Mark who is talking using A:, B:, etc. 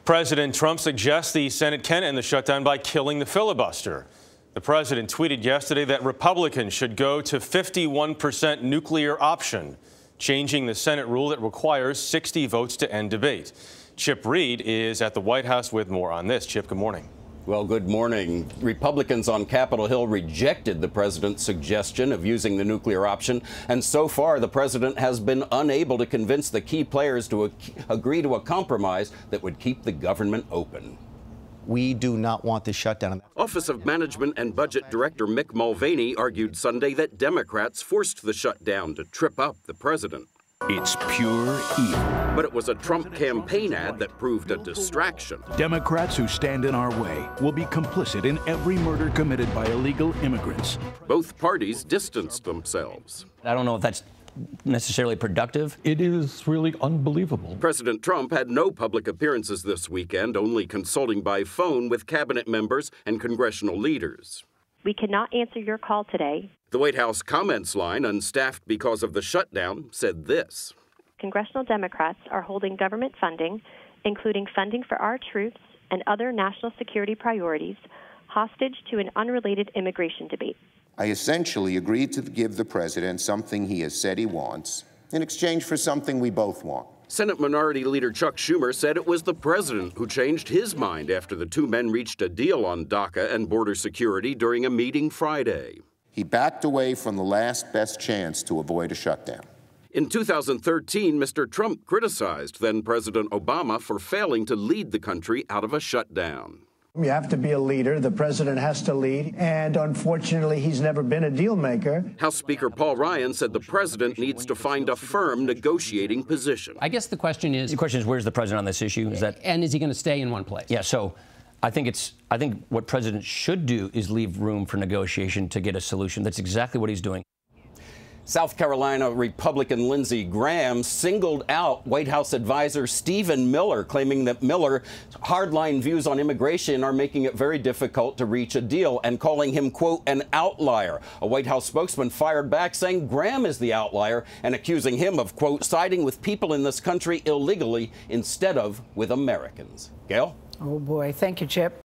A: President Trump suggests the Senate can end the shutdown by killing the filibuster. The president tweeted yesterday that Republicans should go to 51% nuclear option, changing the Senate rule that requires 60 votes to end debate. Chip Reid is at the White House with more on this. Chip, good morning.
B: Well, good morning. Republicans on Capitol Hill rejected the president's suggestion of using the nuclear option, and so far the president has been unable to convince the key players to agree to a compromise that would keep the government open.
C: We do not want this shutdown.
B: Office of Management and Budget Director Mick Mulvaney argued Sunday that Democrats forced the shutdown to trip up the president.
D: It's pure evil.
B: But it was a Trump campaign ad that proved a distraction.
D: Democrats who stand in our way will be complicit in every murder committed by illegal immigrants.
B: Both parties distanced themselves.
E: I don't know if that's necessarily productive.
F: It is really unbelievable.
B: President Trump had no public appearances this weekend, only consulting by phone with cabinet members and congressional leaders.
G: We cannot answer your call today.
B: The White House comments line, unstaffed because of the shutdown, said this.
G: Congressional Democrats are holding government funding, including funding for our troops and other national security priorities, hostage to an unrelated immigration debate.
H: I essentially agreed to give the president something he has said he wants in exchange for something we both want.
B: Senate Minority Leader Chuck Schumer said it was the president who changed his mind after the two men reached a deal on DACA and border security during a meeting Friday.
H: He backed away from the last best chance to avoid a shutdown.
B: In 2013, Mr. Trump criticized then-President Obama for failing to lead the country out of a shutdown.
I: You have to be a leader. The president has to lead. And unfortunately, he's never been a deal maker.
B: House Speaker Paul Ryan said the president needs to find a firm negotiating position.
J: I guess the question is,
E: where's the president on this issue? Is
J: he going to stay in one place?
E: Yeah, so I think what president should do is leave room for negotiation to get a solution. That's exactly what he's doing.
B: South Carolina Republican Lindsey Graham singled out White House advisor Stephen Miller, claiming that Miller's hardline views on immigration are making it very difficult to reach a deal, and calling him, quote, an outlier. A White House spokesman fired back, saying Graham is the outlier and accusing him of, quote, siding with people in this country illegally instead of with Americans. Gayle?
K: Oh, boy. Thank you, Chip.